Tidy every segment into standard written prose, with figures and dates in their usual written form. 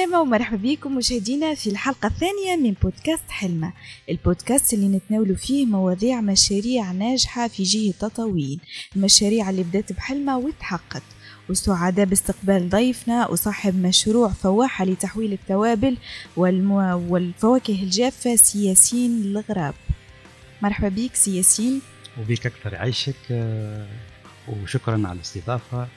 السلامة ومرحبا بكم مشاهدينا في الحلقة الثانية من بودكاست حلمة، البودكاست اللي نتناول فيه مواضيع مشاريع ناجحة في جهة تطوين، المشاريع اللي بدأت بحلمة وتحققت. وسعداء باستقبال ضيفنا وصاحب مشروع فواحة لتحويل التوابل والفواكه الجافة سي ياسين الغراب. مرحبا بك سي ياسين. وبيك أكثر يعيشك، وشكرا على الاستضافة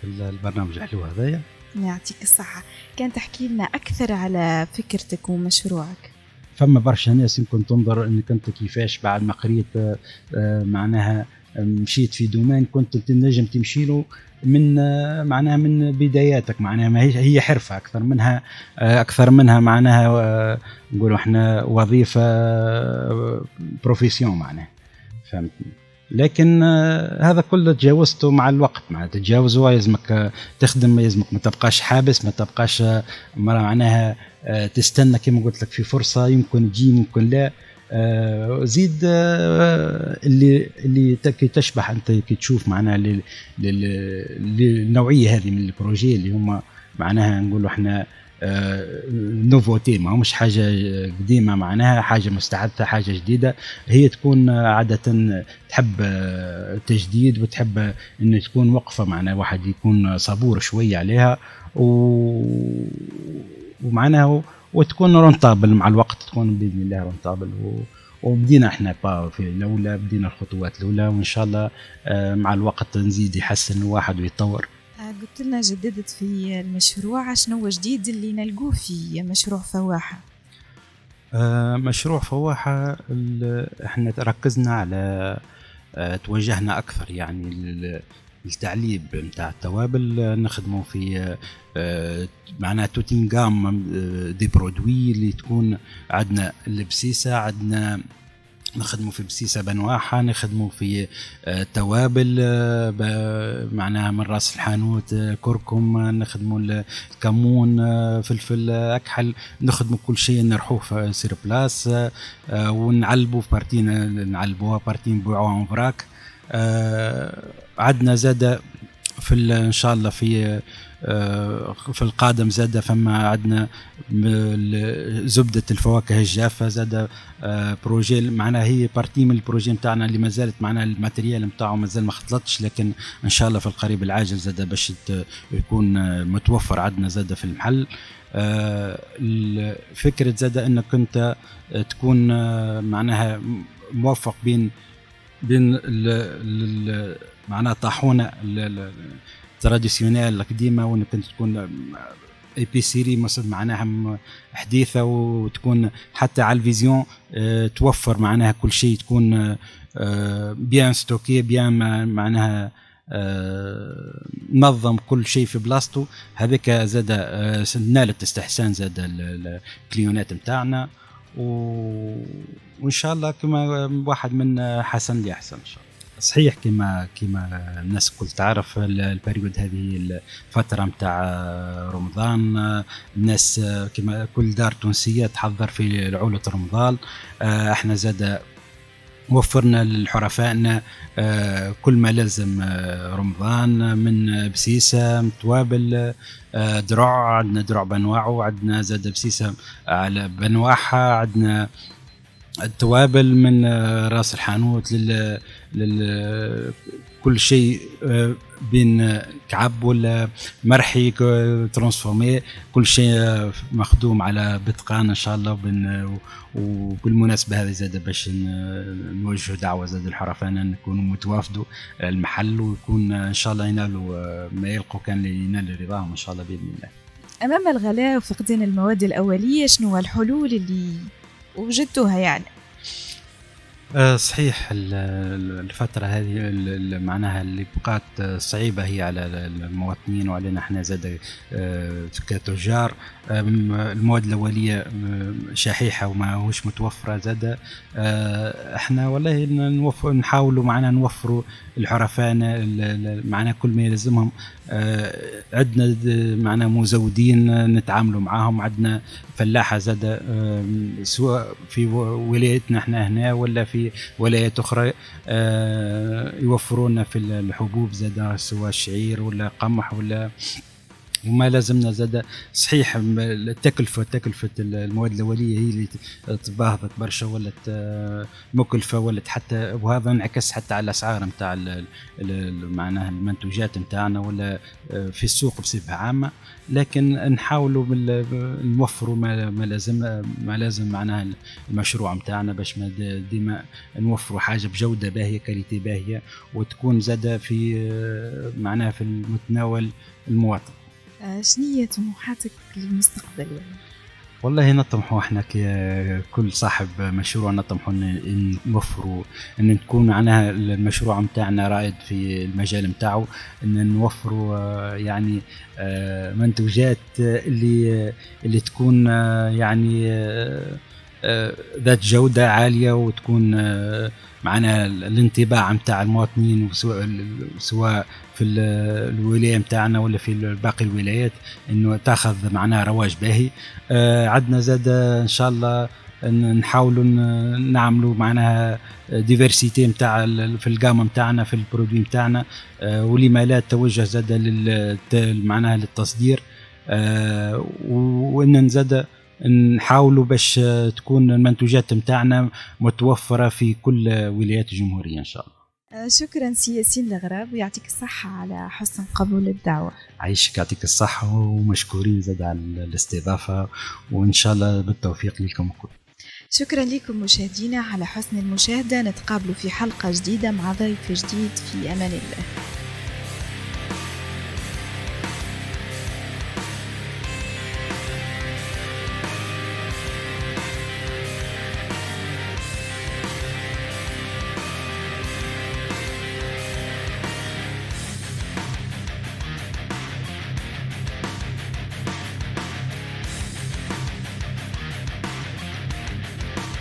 في البرنامج الحلو هذايا. يعطيك الصحة. كان تحكي لنا أكثر على فكرتك ومشروعك. فما برشا ناس يمكن تنظر انك انت كيفاش بعد ما قريت معناها مشيت في دومين كنت تنجم تمشي له من معناها من بداياتك، معناها ما هي حرفة أكثر منها معناها نقولوا احنا وظيفة بروفيسيون معناها، فهمتني؟ لكن هذا كله تجاوزته مع الوقت، معناها تتجاوزه يلزمك تخدم، يلزمك ما تبقاش حابس، ما تبقاش معناها تستنى كما قلت لك في فرصة يمكن تجي يمكن لا. زيد اللي تشبح انت كي تشوف معناها للنوعية هذه من البروجي اللي هم معناها نقولوا احنا نوفوتي، ما همش حاجة قديمة، معناها حاجة مستعدة، حاجة جديدة. هي تكون عادة تحب تجديد وتحب ان تكون وقفة، معناها واحد يكون صبور شوية عليها ومعناها وتكون رونتابل مع الوقت، تكون بإذن الله رونتابل. وبدينا احنا في الأولى، بدينا الخطوات الأولى، وإن شاء الله مع الوقت نزيد يحسن الواحد ويتطور. قلت لنا جددت في المشروع، شنو جديد اللي نلقوه في مشروع فواحة؟ مشروع فواحة احنا ركزنا على توجهنا أكثر يعني التعليب متاع التوابل، نخدموا في معناها توتينغام دي برودوي اللي تكون عندنا البسيسة، عندنا نخدموا في بسيسة بنواحة، نخدموا في توابل معناها من راس الحانوت، كركم، نخدموا الكمون، فلفل أكحل، نخدموا كل شيء نرحوه في سير بلاس، ونعلبوا في بارتين، نعلبوها بارتين بوعوها فراك. عندنا زادة في إن شاء الله في القادم زادة، فما عندنا زبدة الفواكه الجافة زادة بروجي، معناها هي بارتي من البروجي متاعنا اللي ما زالت معناها الماتريال متاعه ما زال ما خطلتش، لكن إن شاء الله في القريب العاجل زادة باش يكون متوفر عندنا زادة في المحل. فكرة زادة أنك كنت تكون معناها موفق بين معناها طاحونة تراديسيونيل القديمة، وانك كنت تكون اي بي سيري مثلا معناها حديثة، وتكون حتى على الفيزيون توفر معناها كل شيء، تكون بيان ستوكي، بيان معناها نظم كل شيء في بلاصته. هذيك زاد نالت استحسان زاد الكليونات متاعنا، وإن شاء الله كما واحد من حسن لأحسن إن شاء الله. صحيح كما الناس كل تعرف البريود هذه الفترة متاع رمضان، الناس كما كل دار تونسية تحضر في العولة رمضان. احنا زاد وفرنا للحرفائنا كل ما لازم رمضان، من بسيسة، من توابل، درع، عندنا درع بنواعه، عندنا زاد بسيسة على بنواحة، عندنا التوابل من راس الحانوت كل شيء بين كعب ولا مرحي ترانسفورمي، كل شيء مخدوم على بتقان ان شاء الله. وبالمناسبه هذه زاد باش نوجه دعوه زاد الحرفان ان يكونوا متوافدوا المحل، ويكون ان شاء الله ينالوا ما يلقوا كان ينال رضاهم ان شاء الله باذن الله. امام الغلاء وفقدان المواد الاوليه، شنو الحلول اللي وجدتوها يعني؟ صحيح الفترة هذه معناها اللي بقات صعيبة هي على المواطنين وعلينا احنا زاد كتجار. المواد الأولية شحيحة وما هوش متوفرة زاد. احنا والله نحاولوا معنا نوفروا الحرفان معنا كل ما يلزمهم. عندنا معنا مزودين نتعاملوا معاهم، عندنا فلاحة زاد سواء في ولايتنا احنا هنا ولا في ولايات أخرى يوفرونا في الحبوب زاد، سواء الشعير ولا قمح وما لازمنا زاد صحيح تكلفة المواد الأولية هي اللي تباهظت برشا، ولا مكلفة، ولا حتى وهذا انعكس حتى على الأسعار متاع معناها المنتوجات متاعنا ولا في السوق بصفة عامة. لكن نحاولوا نوفروا ما لازم معناها المشروع متاعنا باش ما ديما نوفروا حاجة بجودة باهية، كاليتي باهية، وتكون زادة في معناها في المتناول المواطن. شنية طموحاتك للمستقبل يعني؟ والله نطمحوا احنا كل صاحب مشروع نطمحوا نوفروا ان نكون معناها المشروع متاعنا رائد في المجال متاعه، ان نوفروا يعني منتوجات اللي تكون يعني ذات جودة عالية، وتكون معنا الانطباع متاع المواطنين سواء في الولاية متاعنا ولا في باقي الولايات انه تاخذ معناها رواج باهي. عندنا زاد ان شاء الله نحاولوا نعملوا معناها ديفرسيتي متاع في الجامة متاعنا في البرودوي متاعنا، ولما لا توجه زاد معناها للتصدير، وان نزاد نحاولوا باش تكون المنتوجات متاعنا متوفرة في كل ولايات الجمهورية إن شاء الله. شكرا سي ياسين الغراب، ويعطيك الصحة على حسن قبول الدعوة. عايشك، يعطيك الصحة، ومشكورين زاد على الاستضافة، وإن شاء الله بالتوفيق لكم الكل. شكرا لكم مشاهدينا على حسن المشاهدة، نتقابلوا في حلقة جديدة مع ضيف جديد، في أمان الله.